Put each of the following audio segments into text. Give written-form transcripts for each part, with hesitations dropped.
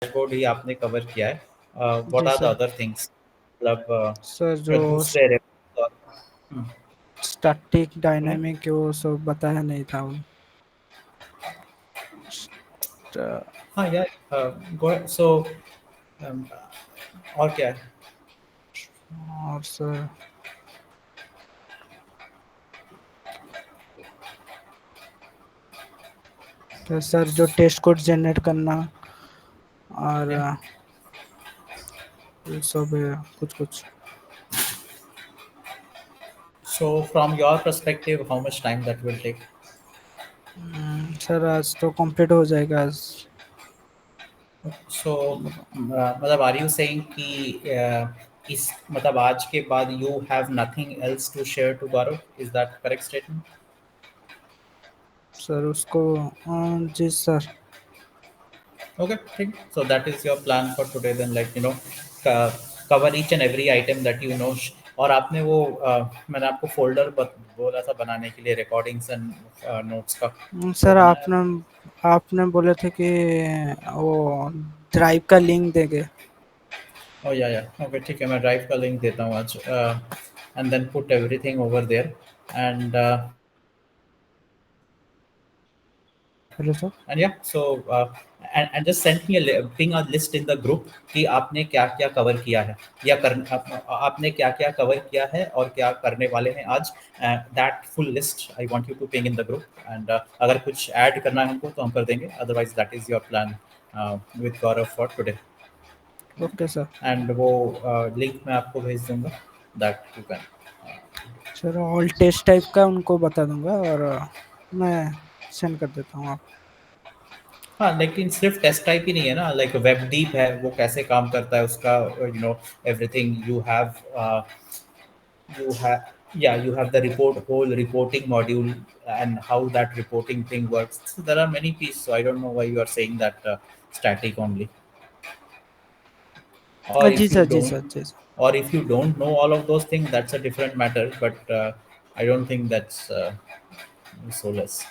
Dashboard ही आपने cover किया है। व्हाट जी are the sir. Other things, मतलब सर जो दूसरे और हम्म, स्टैटिक हम्म, डायनामिक वो सब बताया नहीं था वो। स्ट- हाँ यार, गो सो और क्या है? और सर, तो सर जो टेस्ट कोड जनरेट करना और ये सब है कुछ कुछ। So from your perspective how much time that will take? Sir आज तो कंप्लीट हो जाएगा आज। सो मतलब आर यू सेइंग कि इस मतलब आज के बाद you have nothing else to share to Gaurav, is that correct statement? Sir उसको जी सर। Okay, ठीक। So that is your plan for today then, like you know, cover each and every item that you know। और आपने वो मैंने आपको folder बोला था बनाने के लिए रिकॉर्डिंग्स एंड नोट्स का, वो सर बनाया? आपने बोले थे कि वो ड्राइव का लिंक देंगे। ओ या ओके, ठीक है, मैं ड्राइव का लिंक देता हूँ आज, and then put everything over there, and hello sir. and yeah, so and just send me ping a list in the group कि आपने क्या क्या कवर किया है, या आपने क्या क्या कवर किया है और क्या करने वाले हैं आज। That full list I want you to ping in the group, and अगर कुछ ऐड करना है हमको तो हम कर देंगे, otherwise that is your plan with Gaurav for today. Okay sir. And वो लिंक मैं आपको भेज दूंगा, that you can. Sir all test type का उनको बता दूंगा और मैं सेंड कर देता हूँ आप। हाँ, लेकिन सिर्फ टेस्ट टाइप ही नहीं है ना, लाइक वेब डीप है, वो कैसे काम करता है उसका, you know, everything you have, you have, yeah, you have the whole reporting module and how that reporting thing works. So there are many pieces, so I don't know why you are saying that static only, or जी if you sir जी don't, sir जी sir. or if you don't know all of those things, that's a different matter, but I don't think that's so less.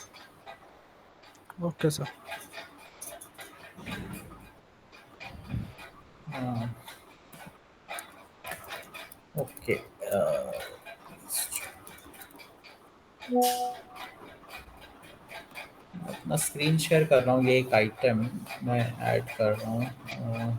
Okay sir. uh, okay, uh, अपना screen share कर रहा हूँ, ये एक item मैं add कर रहा हूँ।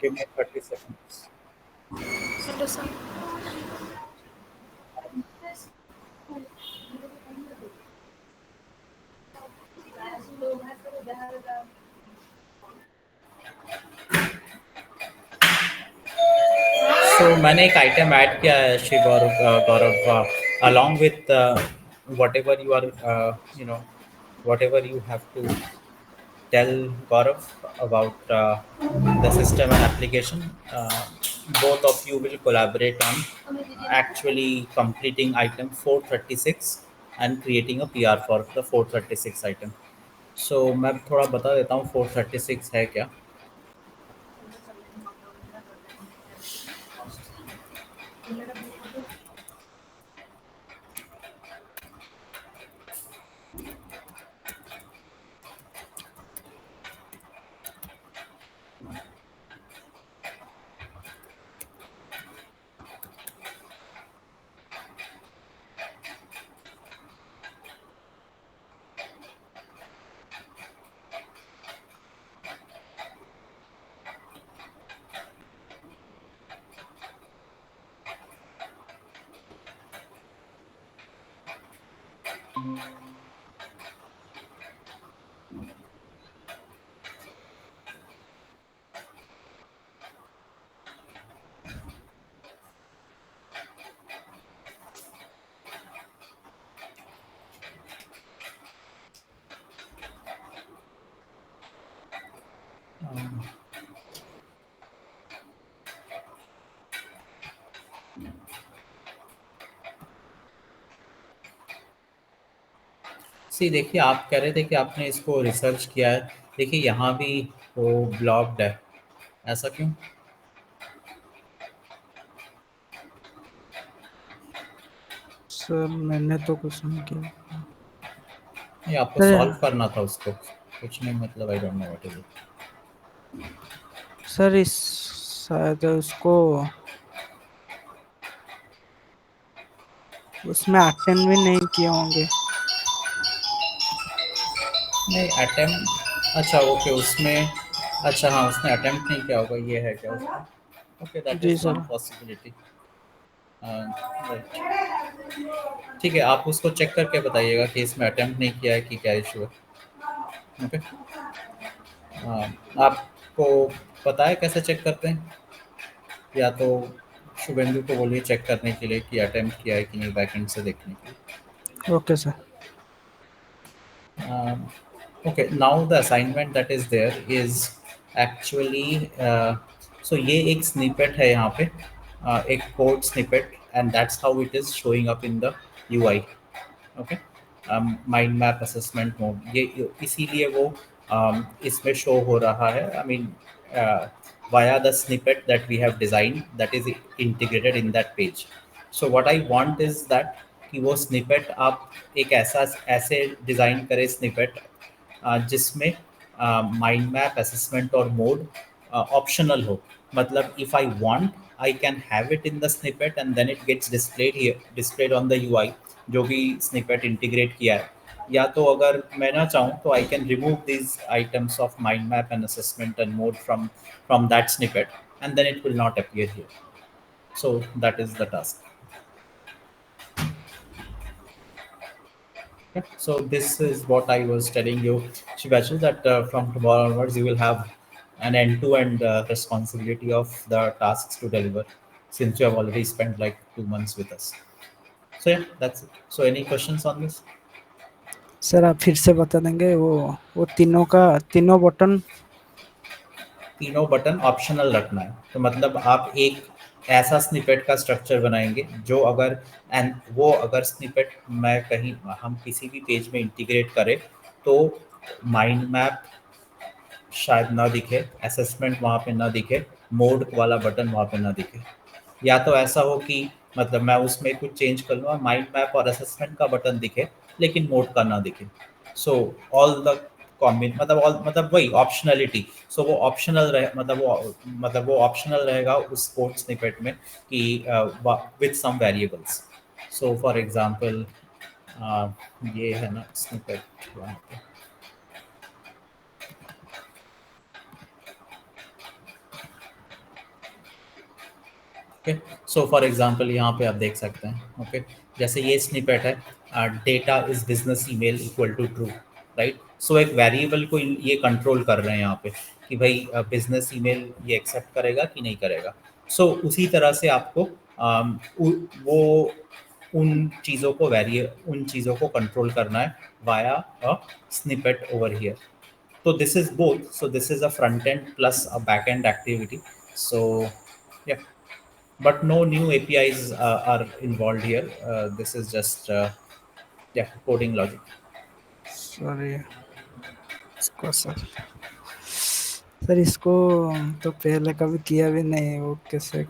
Give me 30 seconds। Hello sir. So मैंने एक आइटम ऐड किया है श्री गौरव, along with whatever you are, you know, whatever you have to tell Gaurav about the system and application. Both of you will collaborate on actually completing item 436 and creating a PR for the 436 item. So मैं थोड़ा बता देता हूँ 436 है क्या। सी देखिए, आप कह रहे थे कि आपने इसको रिसर्च किया है। देखिए यहाँ भी वो ब्लॉक्ड है, ऐसा क्यों? सर मैंने तो कुछ नहीं किया नहीं, आपको सर। सॉल्व करना था उसको, कुछ नहीं, मतलब आई don't know what is it. Sir इस शायद उसको उसमें अटेंड भी नहीं किए होंगे। नहीं अटेम्प्ट, अच्छा ओके उसमें, अच्छा हाँ उसने अटेम्प्ट नहीं किया होगा, ये है क्या उसमें? ओके दैट जी is one sir. Possibility. Right, ठीक है, आप उसको चेक करके बताइएगा कि इसमें अटेम्प्ट नहीं किया है कि क्या इशू है। ओके, आपको पता है कैसे चेक करते हैं? या तो शुभेंदु को बोलिए चेक करने के लिए कि अटेम्प्ट किया है कि नहीं, बैकएंड से देखने के ओके सर। लिए। Okay, now the assignment that is there is actually, so ये एक स्निपेट है यहाँ पे, एक code snippet, and that's how it is showing up in the UI. Okay, mind map assessment mode, ये इसीलिए वो इसमें शो हो रहा है। I mean via the snippet that we have designed that is integrated in that page. So what I want is that कि वो snippet आप एक ऐसा ऐसे डिज़ाइन करें स्निपेट जिसमें माइंड मैप असेसमेंट और मोड ऑप्शनल हो। मतलब if I want I can have it in the snippet and then it gets displayed here, displayed on the UI जो भी स्निपेट इंटीग्रेट किया है। या तो अगर मैं ना चाहूँ तो I can remove these items of mind map and assessment and mode from that snippet, and then it will not appear here. So that is the task. Okay. So this is what I was telling you, Shivachi, that from tomorrow onwards you will have an end-to-end responsibility of the tasks to deliver, since you have already spent like 2 months with us. So yeah, that's it. So any questions on this? Sir आप फिर से बता देंगे वो तीनों button. तीनों button optional रखना है, तो मतलब आप एक ऐसा स्निपेट का स्ट्रक्चर बनाएंगे जो अगर, एंड वो अगर स्निपेट मैं कहीं हम किसी भी पेज में इंटीग्रेट करें तो माइंड मैप शायद ना दिखे, असेसमेंट वहाँ पे ना दिखे, मोड वाला बटन वहाँ पे ना दिखे। या तो ऐसा हो कि मतलब मैं उसमें कुछ चेंज कर लूँ, माइंड मैप और असेसमेंट का बटन दिखे लेकिन मोड का ना दिखे। सो ऑल द कॉम्बिन मतलब ऑल मतलब वही ऑप्शनलिटी। सो वो ऑप्शनल रहे, मतलब वो ऑप्शनल रहेगा उस कोड स्निपेट में कि with some variables. So for example ये है ना स्निपेट वहाँ पे। ओके, सो फॉर एग्जांपल यहाँ पे आप देख सकते हैं। ओके, जैसे ये स्निपेट है, data is business email equal to true, right. So एक वेरिएबल को ये कंट्रोल कर रहे हैं यहाँ पे कि भाई बिजनेस ईमेल ये एक्सेप्ट करेगा कि नहीं करेगा। सो उसी तरह से आपको वो उन चीज़ों को कंट्रोल करना है via a snippet over here. So this is both. So this is a front end plus a back end activity. So yeah, but no new APIs are involved here. This is just yeah, coding logic. Sorry इसको sir इसको तो पहले कभी किया भी नहीं, वो कैसे?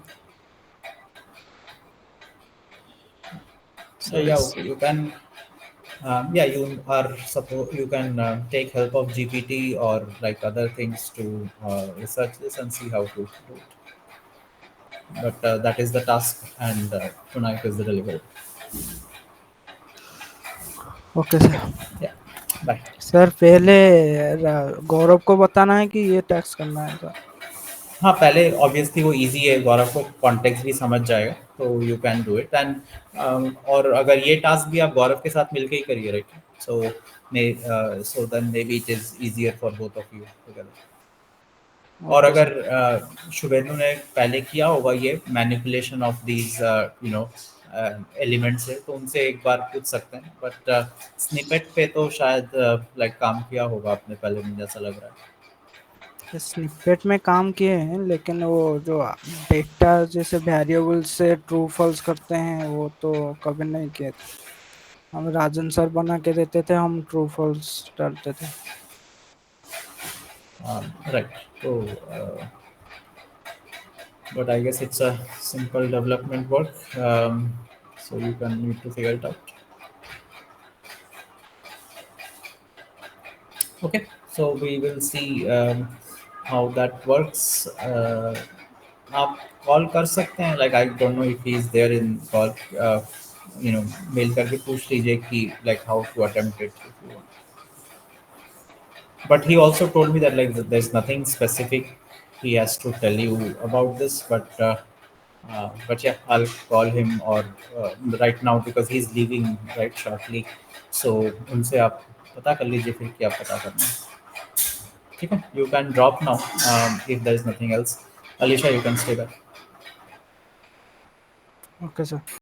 So sir yeah, you can yeah, you are suppose you can take help of GPT or like other things to research this and see how to do it. But that is the task, and tonight is the delivery. Okay sir. Yeah, bye. Sir पहले गौरव को बताना है कि ये tax करना है sir? हाँ, पहले ऑब्वियसली वो ईज़ी है, गौरव को कॉन्टेक्स्ट भी समझ जाएगा, तो you can do it and और अगर ये टास्क भी आप गौरव के साथ मिलके ही करिए, right? So so then maybe it is easier for both of you together. और ओके अगर सर। शुभेंदु ने पहले किया होगा ये manipulation of these you know elements है, तो उनसे एक बार पूछ सकते हैं, बट स्निपेट पे तो शायद लाइक काम किया होगा आपने पहले, मुझे ऐसा लग रहा है। स्निपेट में काम किए हैं, लेकिन वो जो डेटा जैसे वेरिएबल से ट्रू फॉल्स करते हैं वो तो कभी नहीं किए थे। हम राजन सर बना के देते थे, हम ट्रू फॉल्स डालते थे। राइट, तो but I guess it's a simple development work, so you can need to figure it out. Okay, so we will see how that works. आप कॉल कर सकते हैं, like I don't know if he is there in call, you know mail करके पूछ लीजिए कि like how to attempt it. But he also told me that like there's nothing specific he has to tell you about this, but yeah, I'll call him or right now because he's leaving right shortly, so उनसे आप पता कर लीजिए फिर क्या पता करना है। ठीक है, you can drop now if there is nothing else. Alicia, you can stay back. Okay sir.